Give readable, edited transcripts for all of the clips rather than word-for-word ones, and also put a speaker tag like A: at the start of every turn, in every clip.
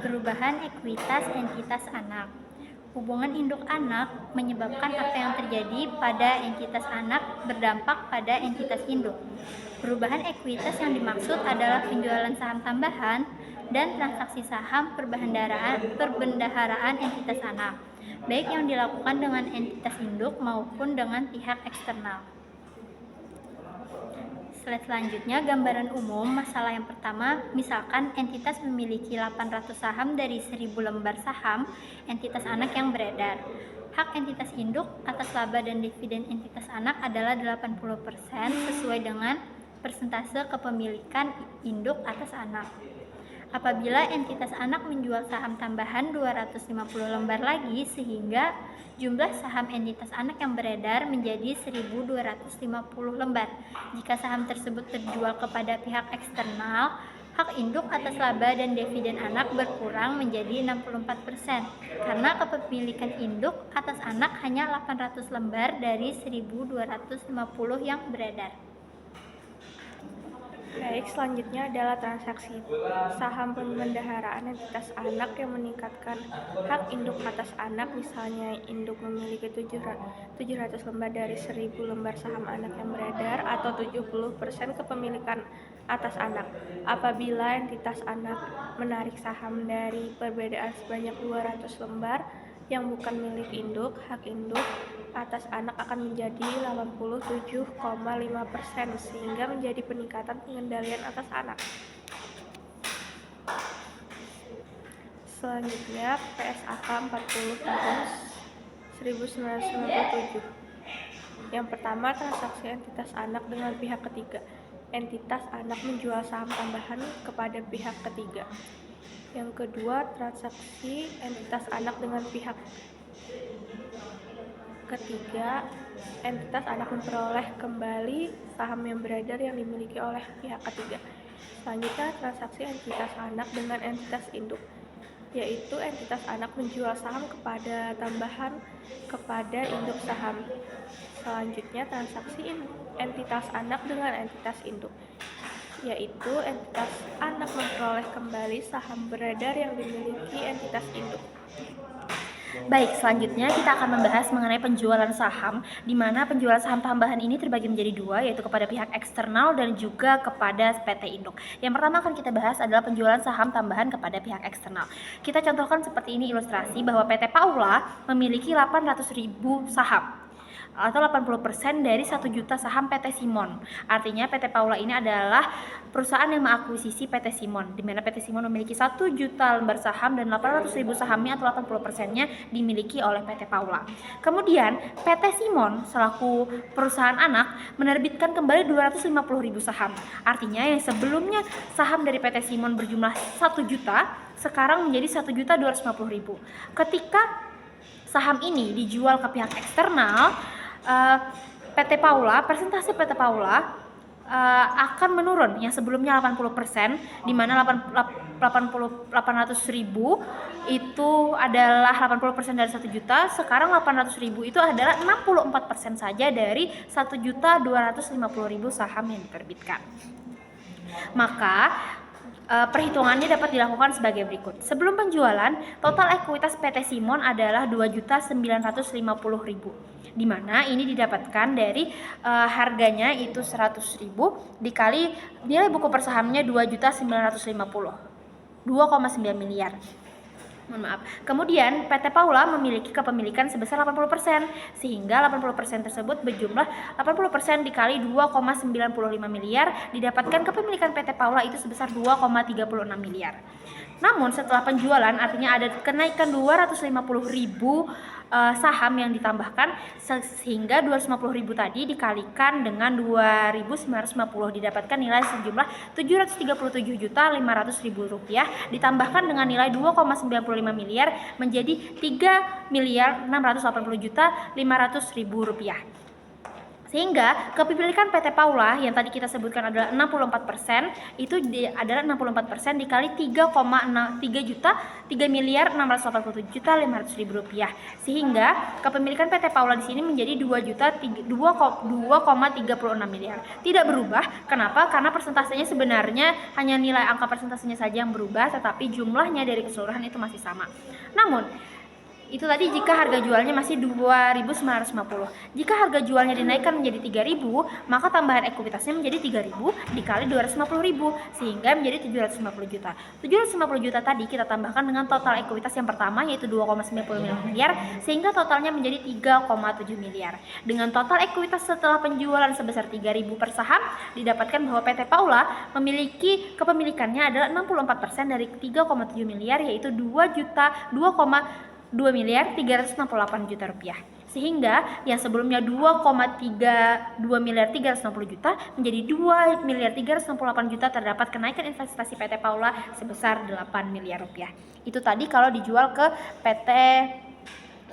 A: Perubahan ekuitas entitas anak. Hubungan induk-anak menyebabkan apa yang terjadi pada entitas anak berdampak pada entitas induk. Perubahan ekuitas yang dimaksud adalah penjualan saham tambahan dan transaksi saham perbendaharaan entitas anak, baik yang dilakukan dengan entitas induk maupun dengan pihak eksternal. Slide selanjutnya, gambaran umum masalah yang pertama, misalkan entitas memiliki 800 saham dari 1000 lembar saham entitas anak yang beredar. Hak entitas induk atas laba dan dividen entitas anak adalah 80% sesuai dengan persentase kepemilikan induk atas anak. Apabila entitas anak menjual saham tambahan 250 lembar lagi sehingga jumlah saham entitas anak yang beredar menjadi 1250 lembar. Jika saham tersebut terjual kepada pihak eksternal, hak induk atas laba dan dividen anak berkurang menjadi 64% karena kepemilikan induk atas anak hanya 800 lembar dari 1250 yang beredar.
B: Baik, selanjutnya adalah transaksi saham pembendaharaan entitas anak yang meningkatkan hak induk atas anak. Misalnya induk memiliki 700 lembar dari 1000 lembar saham anak yang beredar atau 70% kepemilikan atas anak. Apabila entitas anak menarik saham dari perbedaan sebanyak 200 lembar yang bukan milik induk, hak induk atas anak akan menjadi 87,5% sehingga menjadi peningkatan pengendalian atas anak. Selanjutnya PSAK 40 tahun 1997. Yang pertama, transaksi entitas anak dengan pihak ketiga. Entitas anak menjual saham tambahan kepada pihak ketiga. Yang kedua, transaksi entitas anak dengan pihak ketiga. Entitas anak memperoleh kembali saham yang beredar yang dimiliki oleh pihak ketiga. Selanjutnya, transaksi entitas anak dengan entitas induk, yaitu entitas anak menjual saham kepada tambahan kepada induk saham. Selanjutnya, transaksi entitas anak dengan entitas induk, yaitu entitas anak memperoleh kembali saham beredar yang dimiliki entitas induk.
C: Baik, selanjutnya kita akan membahas mengenai penjualan saham, di mana penjualan saham tambahan ini terbagi menjadi dua, yaitu kepada pihak eksternal dan juga kepada PT Induk. Yang pertama akan kita bahas adalah penjualan saham tambahan kepada pihak eksternal. Kita contohkan seperti ini ilustrasi bahwa PT Paula memiliki 800.000 saham atau 80% dari 1 juta saham PT Simon. Artinya PT Paula ini adalah perusahaan yang mengakuisisi PT Simon, di mana PT Simon memiliki 1 juta lembar saham dan 800.000 sahamnya atau 80%-nya dimiliki oleh PT Paula. Kemudian PT Simon selaku perusahaan anak menerbitkan kembali 250.000 saham. Artinya yang sebelumnya saham dari PT Simon berjumlah 1 juta, sekarang menjadi 1.250.000. Ketika saham ini dijual ke pihak eksternal, PT Paula, persentase PT Paula akan menurun. Yang sebelumnya 80%, di mana 800.000 itu adalah 80% dari 1 juta, sekarang 800.000 itu adalah 64% saja dari 1.250.000 saham yang diterbitkan. Maka perhitungannya dapat dilakukan sebagai berikut. Sebelum penjualan, total ekuitas PT Simon adalah 2.950.000, di mana ini didapatkan dari harganya itu 100.000 dikali nilai buku per sahamnya 2.950, 2,9 miliar. Mohon maaf. Kemudian PT Paula memiliki kepemilikan sebesar 80%, sehingga 80% tersebut berjumlah 80% dikali 2,95 miliar, didapatkan kepemilikan PT Paula itu sebesar 2,36 miliar. Namun setelah penjualan, artinya ada kenaikan 250.000 saham yang ditambahkan, sehingga 250.000 tadi dikalikan dengan 2.950 didapatkan nilai sejumlah 737.500.000 rupiah, ditambahkan dengan nilai 2,95 miliar menjadi 3.680.500.000 rupiah. Sehingga kepemilikan PT Paula yang tadi kita sebutkan adalah 64%, itu adalah 64% dikali 3,3 miliar 687 juta sehingga kepemilikan PT Paula di sini menjadi 2,36 miliar. Tidak berubah. Kenapa? Karena persentasenya sebenarnya hanya nilai angka persentasenya saja yang berubah, tetapi jumlahnya dari keseluruhan itu masih sama. Namun itu tadi jika harga jualnya masih 2.950. Jika harga jualnya dinaikkan menjadi 3.000, maka tambahan ekuitasnya menjadi 3.000 dikali 250.000 sehingga menjadi 750 juta. 750 juta tadi kita tambahkan dengan total ekuitas yang pertama yaitu 2,95 miliar sehingga totalnya menjadi 3,7 miliar. Dengan total ekuitas setelah penjualan sebesar 3.000 per saham, didapatkan bahwa PT Paula memiliki kepemilikannya adalah 64% dari 3,7 miliar yaitu 2,368 juta rupiah. Sehingga yang sebelumnya 2,32 miliar 360 juta menjadi 2 miliar 368 juta terdapat kenaikan investasi PT Paula sebesar 8 miliar rupiah. Itu tadi kalau dijual ke PT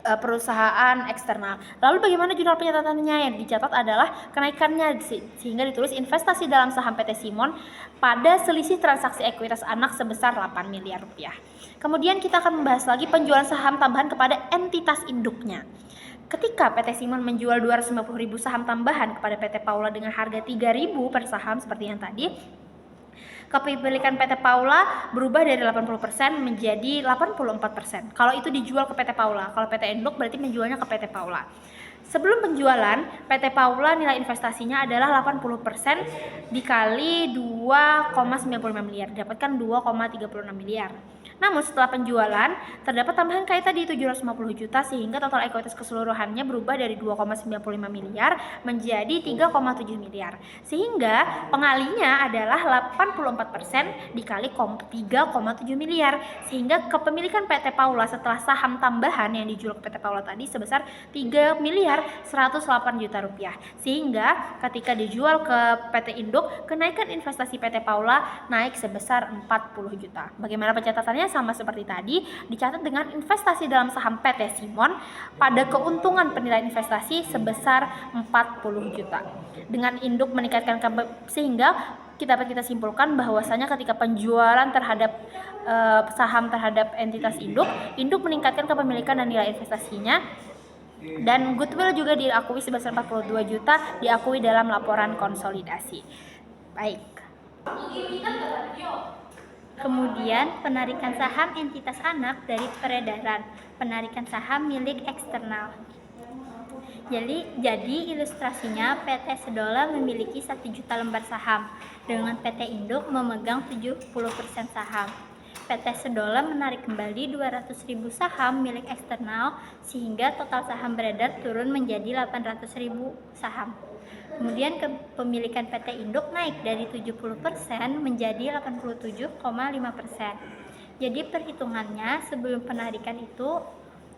C: perusahaan eksternal. Lalu bagaimana jurnal pencatatannya? Yang dicatat adalah kenaikannya sehingga ditulis investasi dalam saham PT Simon pada selisih transaksi ekuitas anak sebesar 8 miliar rupiah. Kemudian kita akan membahas lagi penjualan saham tambahan kepada entitas induknya. Ketika PT Simon menjual 250.000 saham tambahan kepada PT Paula dengan harga 3.000 per saham seperti yang tadi, kepemilikan PT Paula berubah dari 80% menjadi 84%. Kalau itu dijual ke PT Paula, kalau PT Induk berarti menjualnya ke PT Paula. Sebelum penjualan, PT Paula nilai investasinya adalah 80% dikali 2,95 miliar, dapatkan 2,36 miliar. Namun setelah penjualan, terdapat tambahan kayak tadi 750 juta sehingga total ekuitas keseluruhannya berubah dari 2,95 miliar menjadi 3,7 miliar. Sehingga pengalinya adalah 84% dikali 3,7 miliar. Sehingga kepemilikan PT Paula setelah saham tambahan yang dijual ke PT Paula tadi sebesar 3 miliar 108 juta rupiah. Sehingga ketika dijual ke PT Induk, kenaikan investasi PT Paula naik sebesar 40 juta. Bagaimana pencatatannya? Sama seperti tadi, dicatat dengan investasi dalam saham PT Simon pada keuntungan penilaian investasi sebesar 40 juta. Dengan induk meningkatkan sehingga dapat kita simpulkan bahwasanya ketika penjualan terhadap saham terhadap entitas induk meningkatkan kepemilikan dan nilai investasinya. Dan goodwill juga diakui sebesar 42 juta diakui dalam laporan konsolidasi. Baik.
A: Kemudian penarikan saham entitas anak dari peredaran, penarikan saham milik eksternal. Jadi ilustrasinya PT Sedola memiliki 1 juta lembar saham, dengan PT Induk memegang 70% saham. PT Sedola menarik kembali 200.000 saham milik eksternal sehingga total saham beredar turun menjadi 800.000 saham. Kemudian kepemilikan PT Induk naik dari 70% menjadi 87,5%. Jadi perhitungannya sebelum penarikan itu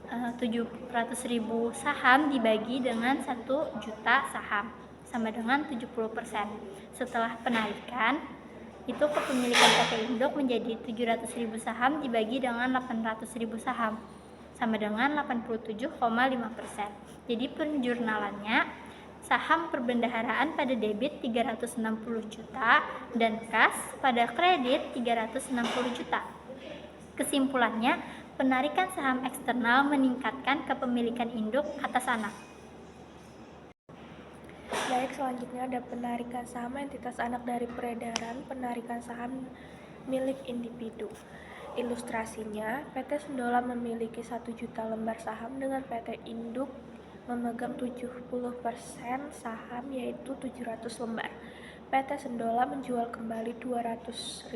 A: 700.000 saham dibagi dengan 1 juta saham sama dengan 70%. Setelah penarikan itu kepemilikan PT Induk menjadi 700.000 saham dibagi dengan 800.000 saham sama dengan 87,5%. Jadi penjurnalannya saham perbendaharaan pada debit 360 juta dan kas pada kredit 360 juta. Kesimpulannya, penarikan saham eksternal meningkatkan kepemilikan induk atas anak.
B: Baik, selanjutnya ada penarikan saham entitas anak dari peredaran, penarikan saham milik individu. Ilustrasinya, PT Sendola memiliki 1 juta lembar saham dengan PT Induk memegang 70% saham yaitu 700 lembar. PT Sendola menjual kembali 200.000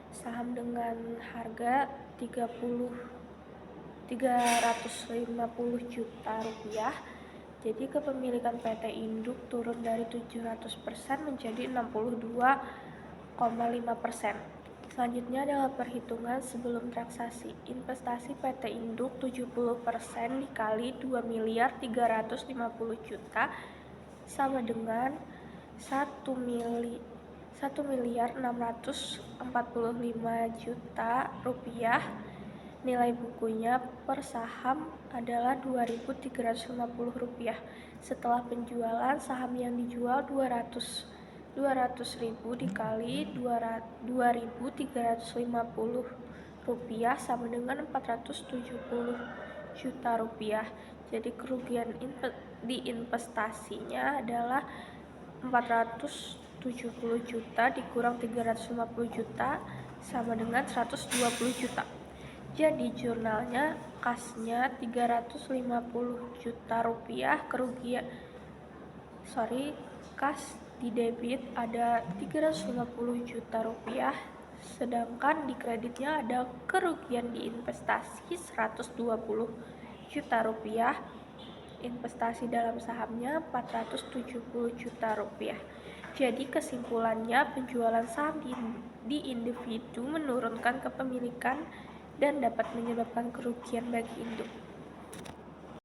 B: saham dengan harga 350 juta rupiah. Jadi kepemilikan PT Induk turun dari 700% menjadi 62,5%. Selanjutnya adalah perhitungan sebelum transaksi. Investasi PT Induk 70% dikali 2 miliar 350 juta sama dengan 1 miliar 645 juta rupiah Nilai bukunya per saham adalah Rp2.350. Setelah penjualan, saham yang dijual 200.000 dikali Rp2.350 sama dengan Rp470 juta. Jadi kerugian di investasinya adalah 470 juta dikurang 350 juta sama dengan 120 juta. Jadi jurnalnya kasnya 350 juta rupiah, kas di debit ada 350 juta rupiah, sedangkan di kreditnya ada kerugian di investasi 120 juta rupiah, investasi dalam sahamnya 470 juta rupiah. Jadi kesimpulannya, penjualan saham di individu menurunkan kepemilikan dan dapat menyebabkan kerugian bagi induk.